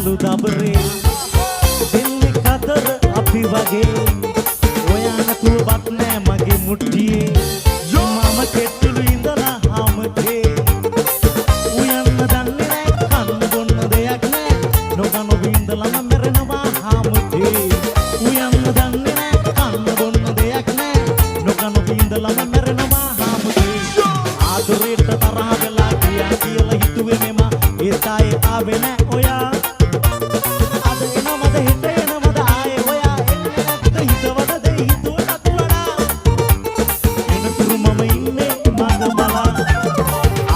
කළු දබරේ දෙන්නේ කතර අපි වගේ ඔයා නැතුවත් නෑ මගේ මුට්ටියේ මම කෙට්ටුළු ඉඳලා හැමතේ උයන්න දන්නේ නෑ කන්න බොන්න දෙයක් නෑ නොකන බින්දලම මැරෙනවා හැමතේ උයන්න දන්නේ නෑ කන්න බොන්න දෙයක් නෑ නොකන බින්දලම මැරෙනවා හැමතේ ආදරේට තරහ වෙලා කියලා හිතුවේ මෙම ඒතයි ආවේ නෑ ඔයා අද එනවද හෙට එනවද ආයේ ඔයා එන්නේ නැත්ද හිතවද දෙයි හිතුවටත් වඩා එනතුරු මම ඉන්නේ මඟ බලා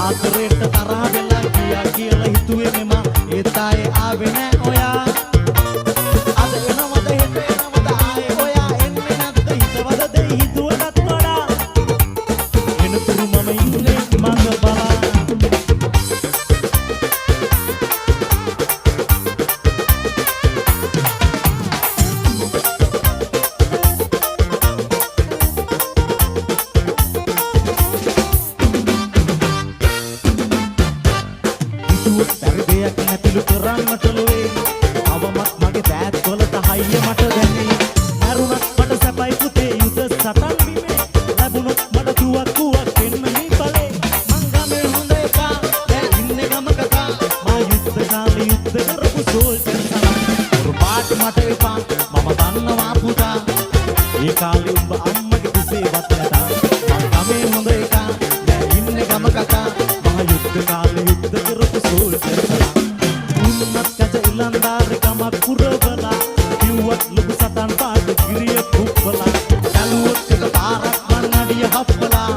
ආදරේට තරහ වෙලා කියලා හිතුවේ මෙම ඒතයි ආවේ නෑ ඔයා අද එනවද හෙට එනවද ආයේ ඔයා එන්නේ නැත්ද හිතවද දෙයි හිතුවටත් වඩා එනතුරු මම ඉන්නේ මඟ බලා පරිදයක් නැතිලු කරන්නට ලොවේ අවමත් මගේ බෑත් වලට හයිය මට දැනේ මරුණත් මට සැපයි පුතේ යුද සටන් බිමේ ලැබුණොත් මට දුවක්කුවක් දෙන්නයි බලේ මං ගමේ හොඳ එකා දැන් ඉන්නේ ගමක කා මා යුද්ධ කාලේ යුද්ධ කරපු සෝල්ජර් සලා ඔරු පාට මට එපා මම දන්නවා පුතා ඒ කාලේ උඹ අම්මගේ කුසේවත් නැතා මං ගමේ හොඳ එකා දැන් ඉන්නේ ගමක කා මා යුද්ධ කාලේ යුද්ධ කරපු සෝල්ජර් සලා උන්නත් කජ ඉලන්දාරි කමක් පුරවලා කිව්වත් ලොකු සතන් පාට ගිරිය කුප්පලා කලුවත් එක පාරක් මං අඩිය හප්පලා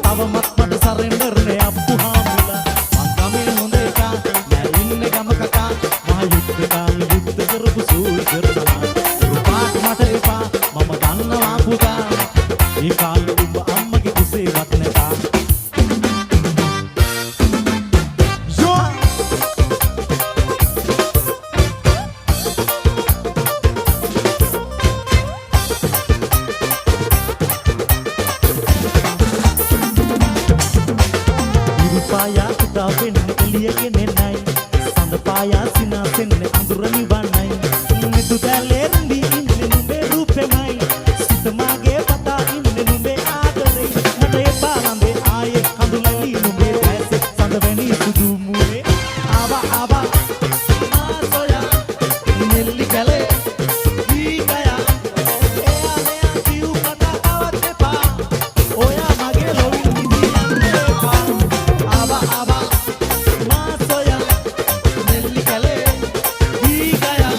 තවමත් මට සරෙන්ඩර් නේ අප්පු හාමුලා මං ගමේ හොඳ එකා දැන් ඉන්නේ ගමක කා මා යුද්ධ කාලේ යුද්ධ කරපු සෝල්ජර් සලා පාට මට එපා මම දන්නවා පුතා ඒ කාලේ උඹ අම්මගේ කුසේවත් නැතා පායා උදා වෙන්න එළියගෙන නයි සඳ පායා සිනාසෙන්නේ අඳුර නිවන්නයි නිදු දැලේ රඳි ඉන්නේ නුඹේ රූපෙමයි සිත මාගේ පතා ඉන්නේ නුඹේ ආදරේ මට එපා ළඟේ ආයේ කඳුලලි නුඹේ ඇසේ සඳ වෙනි සුදු මුවේ ආවා ආවා ආසොයා නෙල්ලි කලේ දීගයා එයා මෙයා කිව් කතා කවත් එපා ඔයා මගේ ලොවින් ඉඳින්න එපා ආවා ආවා මාසොයා නෙල්ලි කලේ දීගයා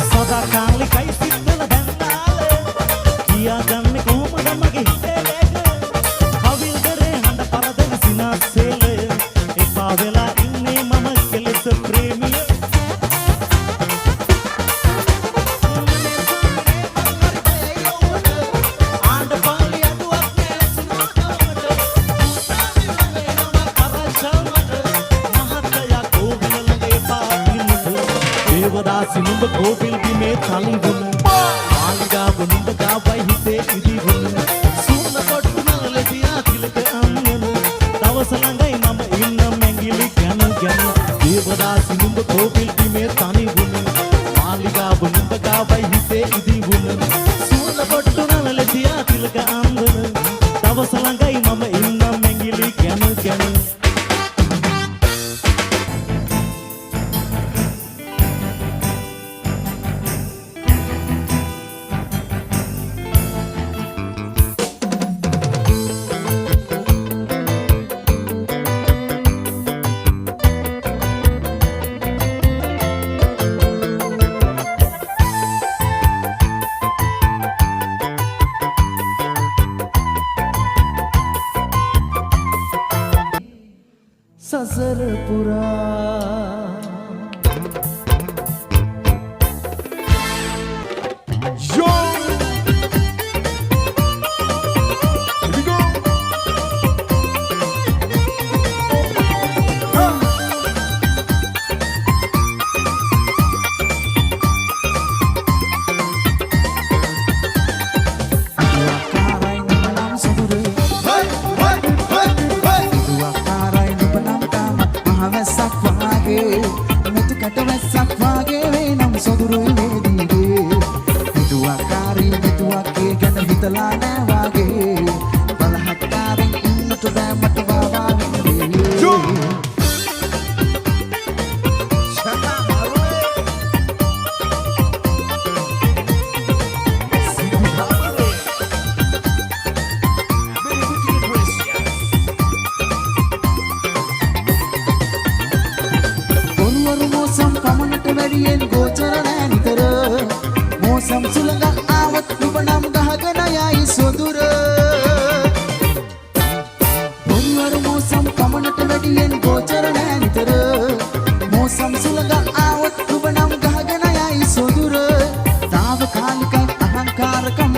සදා කාලේ කයි සිත්වල බැන්නාලේ කියා ගන්නේ කොහොමද මගේ හිතේ ලේක කවිල් කරේ හඬ පරදෙන සිනාසෙල එපා වෙලා ඉන්නේ මම කෙලෙස ප්‍රේමිය ආණ්ඩ පාලි අඩුවක් නෑ සුනෝටමට මහත්තයා කෝවිල ළඟ එපා ඉන්නට දේවදාසි නුඹ කෝවිල් බිමේ තලිවුන මාලිගාව නුඹ ගාවයි හිතේ ඉදිවුන සුන්න කොට්ටු නලලෙදියා තිලක අන්නන දවස ළඟයි මම ඉන්න මැඟිලි ගැන ගැන දේවදාසි නුඹ කෝවිල් බිමේ තනිවුන මාලිගාව නුඹ ගාවයි හිතේ ඉදිවුන සුන්න කොට්ටු නලලෙදියා තිලක අන්නන දවස ළඟයි මම ඉන්න මැඟිලි ගැන ගැන සසර පුරා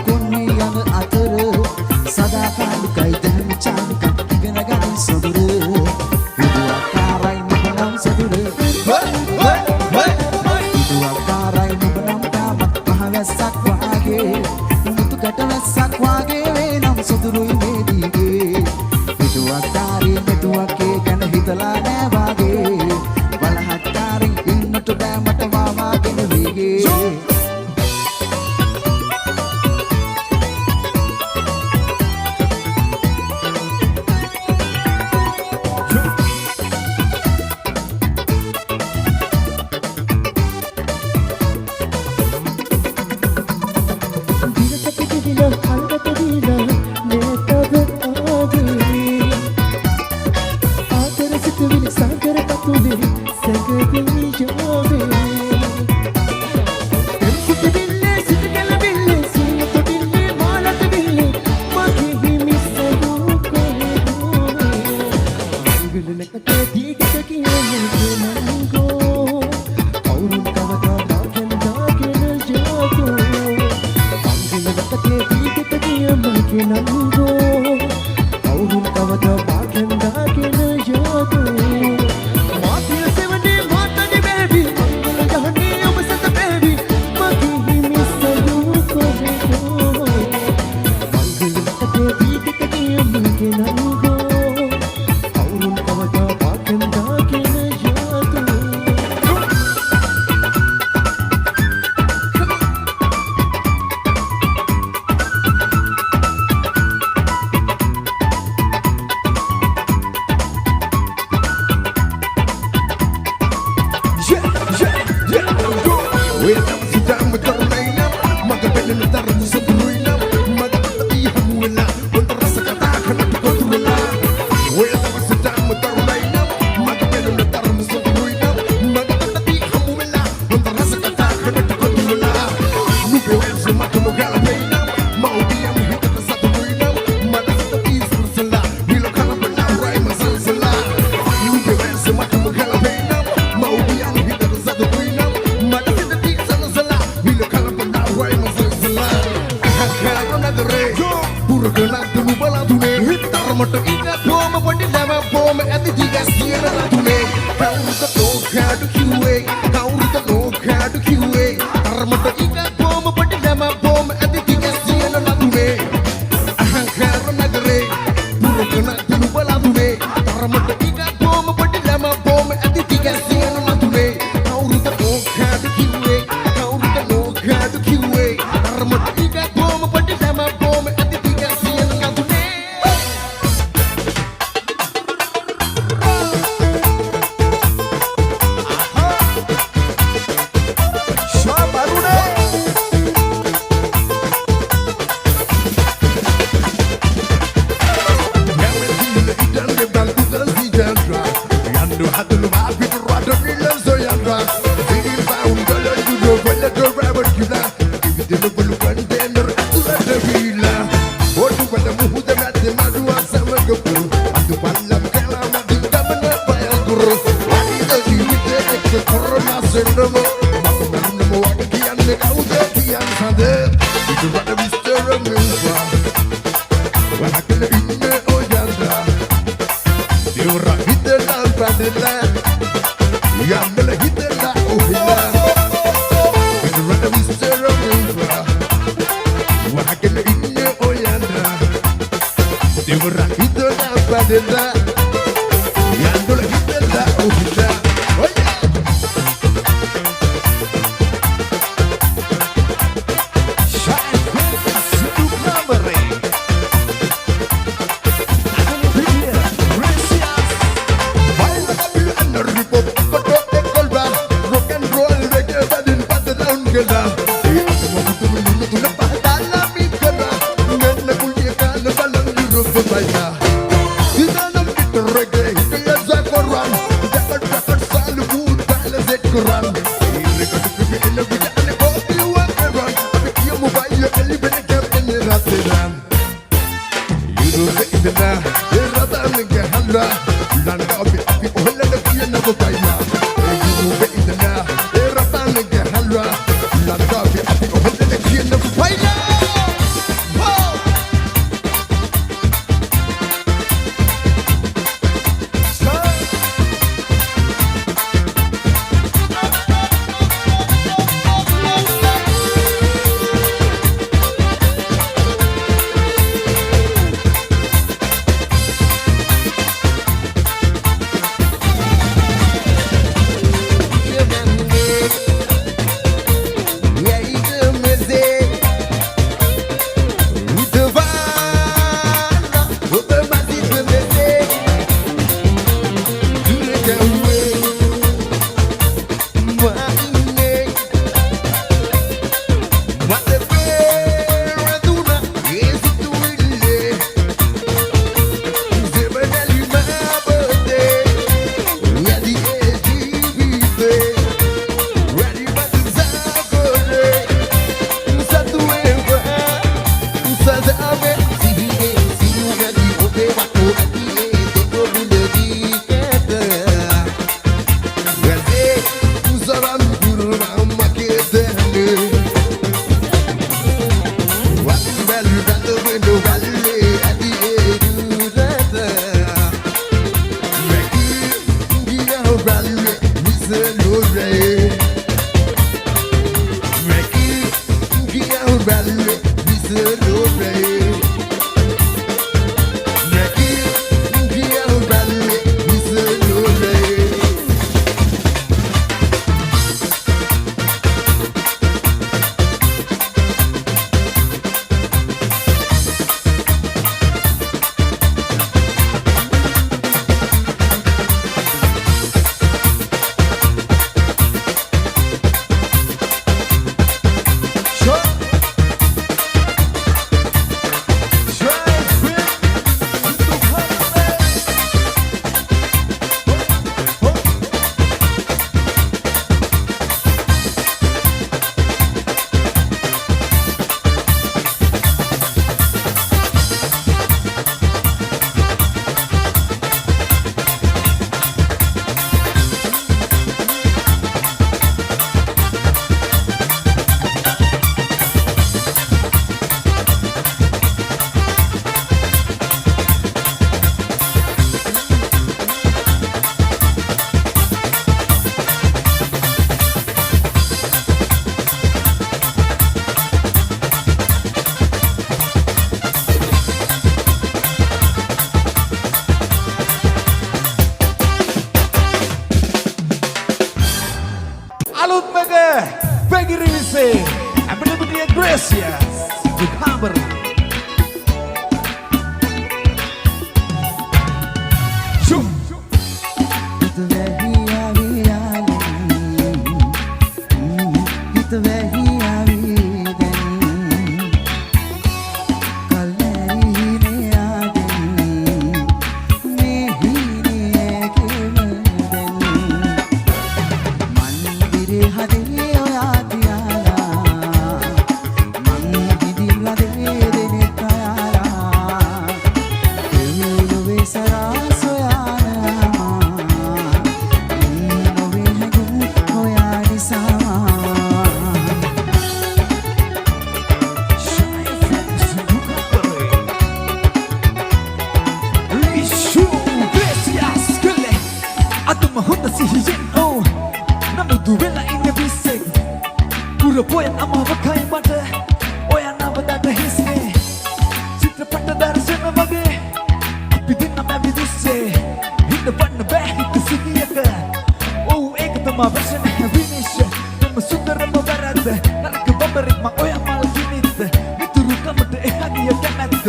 කොන්නේ යන අතර සදා කාලිකයි දැන් චානික ඉගෙන ගන්න සොදුර විදුවක්කාරයි නුඹනම් සොදුර විදුවක්කාරයි නුඹනම් තාමත් මහවැස්සක් වාගේ මුතු ගැටවැස්සක් වාගේ වේනම් සොදුරුයි මේ දීගේ විදුවක්කාරී මෙතුවකේ ගැන හිතලා නෑ වාගේ බලහත්කාරී ඉන්නට බෑ මට මාමාගෙන වේගේ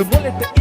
මොලෙට